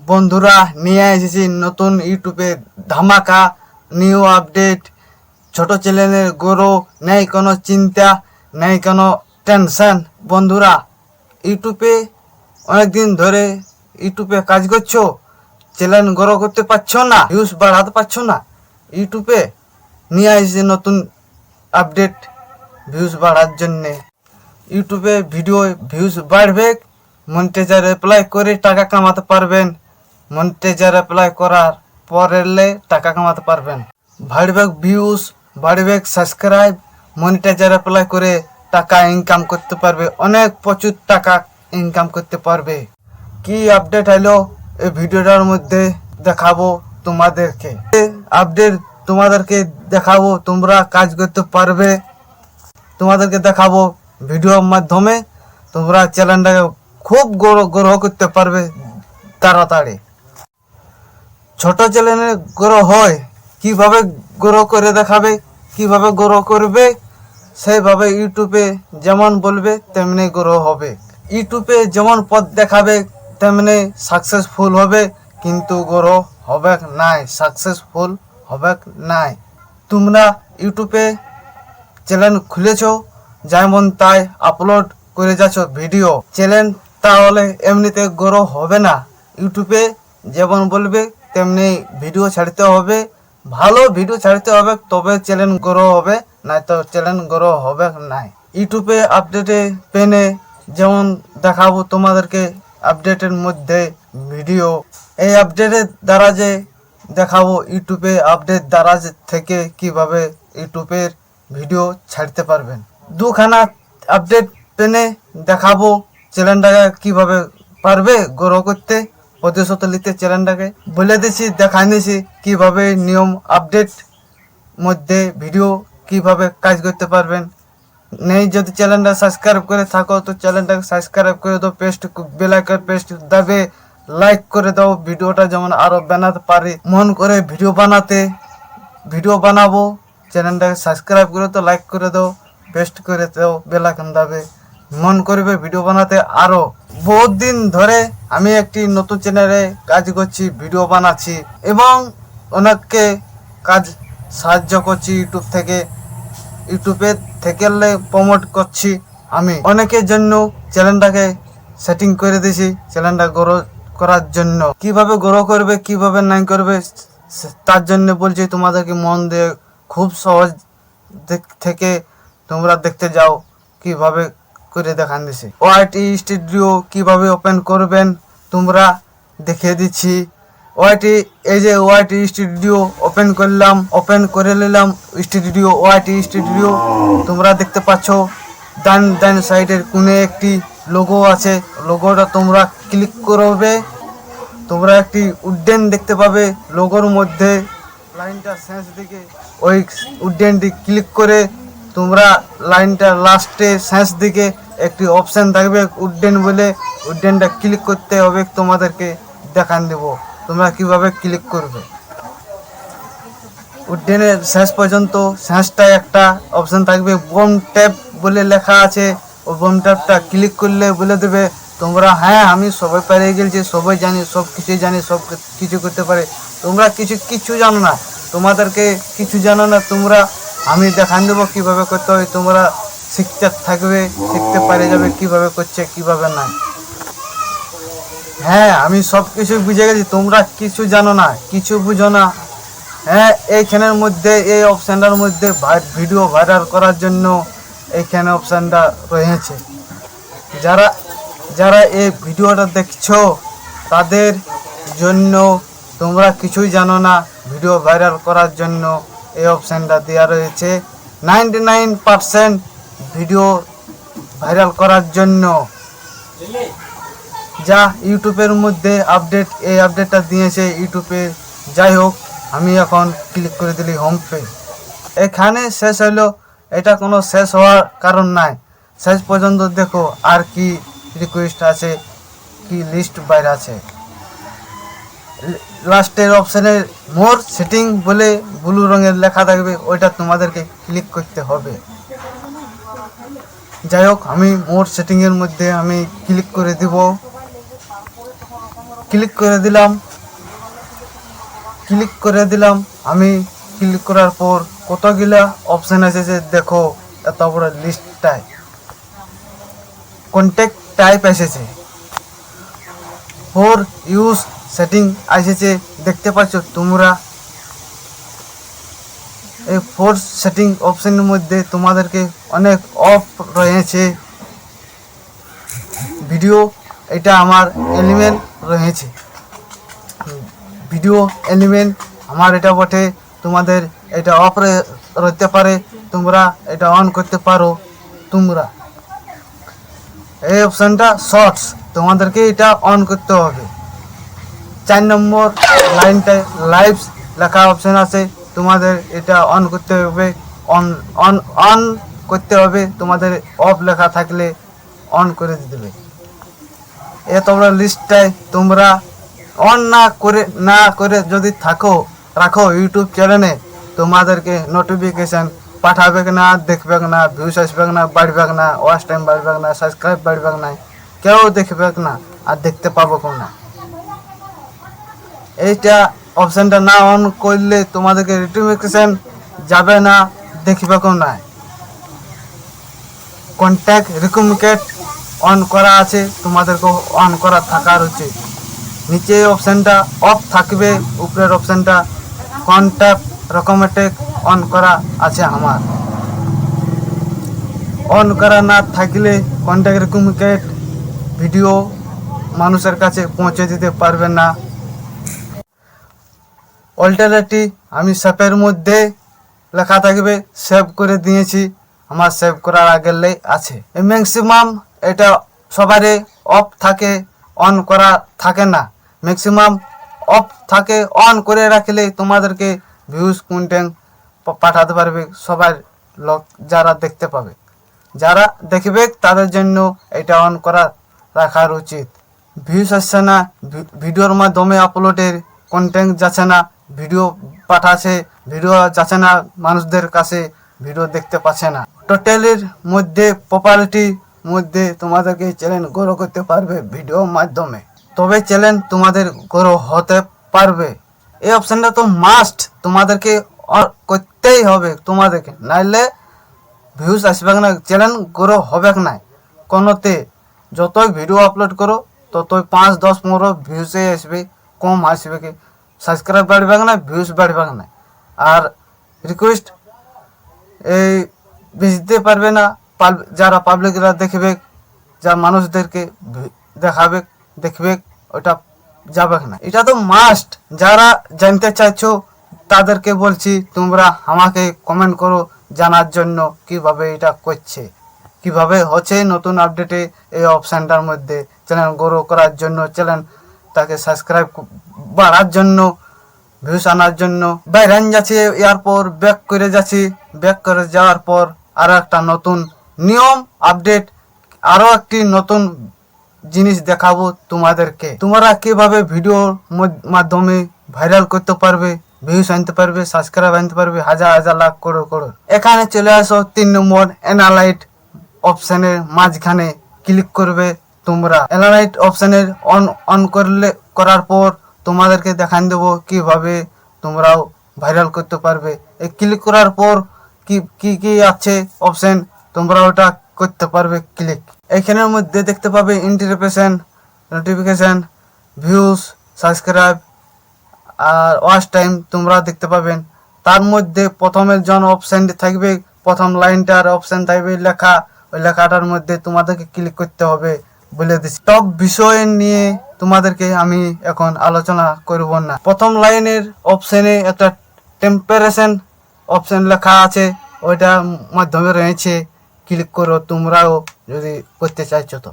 বন্ধুরা নিয়ে এসেছি নতুন ইউটিউবে ধামাকা নিউ আপডেট। ছোট চ্যানেলের গরো নেই কোনো চিন্তা, নেই কোনো টেনশন। বন্ধুরা ইউটিউবে অনেকদিন ধরে ইউটিউবে কাজ করছো, চ্যানেল গ্রো করতে পারছো না, ভিউজ বাড়াতে পারছো না, ইউটিউবে নিয়ে এসেছি নতুন আপডেট ভিউজ বাড়ার জন্যে। ইউটিউবে ভিডিও ভিউজ বাড়বে, মনিটাইজার অ্যাপ্লাই করে টাকা কামাতে পারবেন। মনিটাইজার অ্যাপ্লাই করার পরে টাকা কামাতে পারবেন। বাড়বে ভিউজ, বাড়বে সাবস্ক্রাইব, মনিটাইজার অ্যাপ্লাই করে টাকা ইনকাম করতে পারবে, অনেক প্রচুর টাকা ইনকাম করতে পারবে। কি আপডেট হলো এই ভিডিওটার মধ্যে দেখাবো তোমাদেরকে। আপডেট তোমাদেরকে দেখাবো, তোমরা কাজ করতে পারবে। তোমাদেরকে দেখাবো ভিডিওর মাধ্যমে, তোমরা চ্যানেলটাকে খুব গ্রো করতে পারবে তাড়াতাড়ি। ছোট চ্যানেলে গ্রো হয়, কিভাবে গ্রো করে দেখাবে, কিভাবে গ্রো করবে, সেইভাবে ইউটিউবে যেমন বলবে তেমনি গ্রো হবে। ইউটিউবে যেমন পথ দেখাবে তেমনি সাকসেসফুল হবে, কিন্তু গ্রো হবে নাই, সাকসেসফুল হবে নাই। তোমরা ইউটিউবে চ্যানেল খুলেছো, যেমন তাই আপলোড করে যাচ্ছ ভিডিও, চ্যানেল তাহলে এমনিতে গ্রো হবে না। ইউটিউবে যেমন বলবে তেমনি ভিডিও ছাড়তে হবে, ভালো ভিডিও ছাড়তে হবে, তবে চ্যানেল গ্রো হবে, নাই তো চ্যানেল গ্রো হবে নাই। ইউটিউবে আপডেটে পেনে যেমন দেখাবো তোমাদেরকে আপডেটের মধ্যে ভিডিও। এই আপডেটের দ্বারা যে দেখাবো ইউটিউবে আপডেট দ্বারা থেকে কিভাবে ইউটিউবের ভিডিও ছাড়তে পারবেন। দুখানা আপডেট পেনে দেখাবো চ্যানেলটাকে কিভাবে পারবে গ্রো করতে, প্রতিশত নিতে। চ্যানেলটাকে বলে দিছি, দেখাই দিয়েছি কিভাবে নিয়ম আপডেট মধ্যে ভিডিও কিভাবে কাজ করতে পারবেন। নেই যদি চ্যানেলটা সাবস্ক্রাইব করে থাকো তো চ্যানেলটাকে সাবস্ক্রাইব করে দাও, paste bell icon paste দাবে, like করে দাও। ভিডিওটা যেমন আরো বানাতে পারি, মন করে ভিডিও বানাবো। চ্যানেলটাকে সাবস্ক্রাইব করে দাও, লাইক করে দাও, পেস্ট করে দাও, বেল আইকন দাবে, মন করবে ভিডিও বানাতে। আরো বহুত দিন ধরে আমি একটি নতুন চ্যানেলে কাজ করছি, ভিডিও বানাচ্ছি এবং অনেককে কাজ সাহায্য করছি। ইউটিউবে থেকে প্রমোট করছি আমি অনেকের জন্য। চ্যানেলটাকে সেটিং করে দিয়েছি চ্যানেলটা গ্রো করার জন্য। কিভাবে গ্রো করবে, কিভাবে নাই করবে, তার জন্য বলছি তোমাদেরকে মন দিয়ে খুব সহজ থেকে তোমরা দেখতে যাও কিভাবে করে দেখান দিছি। ওয়াইটি স্টুডিও কিভাবে ওপেন করবেন তোমরা দেখিয়ে দিচ্ছি। এই যে ওয়াইটি স্টুডিও ওপেন করলাম, ওপেন করে নিলাম স্টুডিও, ওয়াইটি স্টুডিও। তোমরা দেখতে পাচ্ছ ডান সাইডের কোণে একটি লোগো আছে, লোগোটা তোমরা ক্লিক করবে, তোমরা একটি উড্ডেন দেখতে পাবে লোগোর মধ্যে লাইনটা শেষ দিকে। ওই উড্ডেনটি ক্লিক করে তোমরা লাইনটা লাস্টে শেষ দিকে একটি অপশান থাকবে উড্ডেন বলে, উড্ডেনটা ক্লিক করতে হবে। তোমাদেরকে দেখান দেব তোমরা কিভাবে ক্লিক করবে। উড্ডেনের শেষ পর্যন্ত শেষটায় একটা অপশান থাকবে বোম ট্যাপ বলে লেখা আছে, ওই বোম ট্যাপটা ক্লিক করলে বলে দেবে তোমরা হ্যাঁ আমি সবাই পেরে গেছি, সবাই জানি, সব কিছুই জানি, সব কিছু করতে পারে। তোমরা কিছু জানো না, তোমাদেরকে কিছু জানো না, তোমরা আমি দেখান দেবো কিভাবে করতে হয়। তোমরা শিখতে থাকবে, শিখতে পারে যাবে কিভাবে করছে কিভাবে না। হ্যাঁ আমি সব কিছু বুঝে গেছি, তোমরা কিছু জানো না, কিছু বুঝো না। হ্যাঁ এইখানের মধ্যে এই অপশানটার মধ্যে ভিডিও ভাইরাল করার জন্য এইখানে অপশানটা রয়েছে। যারা এই ভিডিওটা দেখছো তাদের জন্য, তোমরা কিছুই জানো না, ভিডিও ভাইরাল করার জন্য এই অপশানটা দেওয়া রয়েছে। 99% ভিডিও ভাইরাল করার জন্য যা ইউটিউবের মধ্যে আপডেট, এই আপডেটটা দিয়েছে ইউটিউবে। যাই হোক আমি এখন ক্লিক করে দিলি হোম পেজ, এখানে শেষ হলো। এটা কোনো শেষ হওয়ার কারণ নাই, শেষ পর্যন্ত দেখো আর কি রিকোয়েস্ট আছে, কি লিস্ট বাইরে আছে। লাস্টের অপশানে মোর সেটিং বলে ব্লু রঙের লেখা থাকবে, ওইটা তোমাদেরকে ক্লিক করতে হবে। যাই হোক আমি মোর সেটিংয়ের মধ্যে আমি ক্লিক করে দিব। ক্লিক করে দিলাম। আমি ক্লিক করার পর কতগুলা অপশন এসেছে দেখো, এত বড় লিস্টটায় কন্ট্যাক্ট টাইপ এসেছে, ফর ইউজ সেটিং এসেছে, দেখতে পাচ্ছ তোমরা। এই ফোর্স সেটিং অপশনের মধ্যে তোমাদেরকে অনেক অফ রয়েছে। ভিডিও এটা আমার এলিমেন্ট রয়েছে, ভিডিও এলিমেন্ট আমার এটা বটে, তোমাদের এটা অফ রইতে পারে, তোমরা এটা অন করতে পারো। তোমরা এই অপশানটা শর্টস, তোমাদেরকে এটা অন করতে হবে। 4 নম্বর লাইনটায় লাইভস লেখা অপশান আছে, তোমাদের এটা অন করতে হবে। অন করতে হবে, তোমাদের অফ লেখা থাকলে অন করে দেবে। এত বড় লিস্টটায় তোমরা অন না করে যদি রাখো ইউটিউব চ্যানেলে, তোমাদেরকে নোটিফিকেশান পাঠাবে না, দেখবে না, ভিউস আসবে না, বাড়বে না, ওয়াচ টাইম বাড়বে না, সাবস্ক্রাইব বাড়বে না, কেউ দেখবে না আর দেখতে পাবো না। এইটা অপশানটা না অন করলে তোমাদেরকে নোটিফিকেশান যাবে না, দেখবে না। কন্ট্যাক্ট রিকমেন্ডেড অন করা আছে, তোমাদেরকে অন করা থাকার উচিত। নিচে অপশানটা অফ থাকবে, উপরের অপশানটা কন্ট্যাক্ট রিকমেন্ডেড অন করা আছে আমার। অন করা না থাকলে কন্ট্যাক্ট রিকমেন্ডেড ভিডিও মানুষের কাছে পৌঁছে দিতে পারবে না। অল্টারনেটিভ আমি সেভের মধ্যে লেখা থাকবে, সেভ করে দিয়েছি, আমার সেভ করার আগেরলেই আছে। ম্যাক্সিমাম এটা সবারই অফ থাকে, অন করা থাকে না। ম্যাক্সিমাম অফ থাকে, অন করে রাখলে তোমাদেরকে ভিউজ কন্টেন্ট পাঠাতে পারবে সবাই লোক, যারা দেখতে পাবে, যারা দেখবে তাদের জন্য এটা অন করা রাখার উচিত। ভিউজ আসছে না, ভিডিওর মাধ্যমে আপলোডের কন্টেন্ট যাচ্ছে না, ভিডিও পাঠাচ্ছে, ভিডিও যাচ্ছে না মানুষদের কাছে, ভিডিও দেখতে পাচ্ছে না। টোটালের মধ্যে পপুলারিটির মধ্যে তোমাদেরকে চ্যানেল গ্রো করতে পারবে ভিডিওর মাধ্যমে, তবে চ্যানেল তোমাদের গ্রো হতে পারবে। এই অপশানটা তো মাস্ট, তোমাদেরকে করতেই হবে তোমাদেরকে, নাইলে ভিউজ আসবে না, চ্যানেল গ্রো হবে না কোনোতে। যতই ভিডিও আপলোড করো ততই 5, 10, 15 ভিউসে আসবে, কম আসবে কি, সাবস্ক্রাইব বাড়বে না, ভিউজ বাড়বে না। আর রিকোয়েস্ট এই বুঝতে পারবে না, যারা পাবলিকরা দেখবে, যা মানুষদেরকে দেখবে ওটা যাবে না। এটা তো মাস্ট, যারা জানতে চাইছো তাদেরকে বলছি, তোমরা আমাকে কমেন্ট করো জানার জন্য কিভাবে এটা করছে, কিভাবে হচ্ছে নতুন আপডেটে এই অপশানটার মধ্যে চ্যানেল গ্রো করার জন্য, চ্যানেল তাকে সাবস্ক্রাইব বাড়ার জন্য, ভিউস আনার জন্য। বাইরে যাচ্ছি, এরপর ব্যাক করে যাচ্ছি, ব্যাক করে যাওয়ার পর আরও একটা নতুন নিয়ম আপডেট, আরও একটি নতুন জিনিস দেখাবো তোমাদেরকে। তোমরা কিভাবে ভিডিওর মাধ্যমে ভাইরাল করতে পারবে, ভিউস আনতে পারবে, সাবস্ক্রাইব আনতে পারবে, হাজার হাজার লাখ করোড়। এখানে চলে আসো 3 নম্বর অ্যানালাইট অপশানের মাঝখানে ক্লিক করবে তোমরা। অ্যানালাইট অপশানের অন করার পর তোমাদেরকে দেখান দেবো কিভাবে তোমরাও ভাইরাল করতে পারবে। এই ক্লিক করার পর কি আছে অপশন, তোমরা ওটা করতে পারবে ক্লিক। এখানের মধ্যে দেখতে পাবে নোটিফিকেশন, ভিউজ, সাবস্ক্রাইব আর ওয়াচ টাইম তোমরা দেখতে পাবেন। তার মধ্যে প্রথমের জন অপশানটি থাকবে, প্রথম লাইনটার অপশান থাকবে লেখা, ওই লেখাটার মধ্যে তোমাদেরকে ক্লিক করতে হবে বলে দিচ্ছি। টপ বিষয় নিয়ে তোমাদেরকে আমি এখন আলোচনা করব না। প্রথম লাইনের অপশানে একটা টেম্পারেচার অপশান লেখা আছে, ওইটার মাধ্যমে রয়েছে, ক্লিক করো তোমরাও যদি করতে চাইছো তো।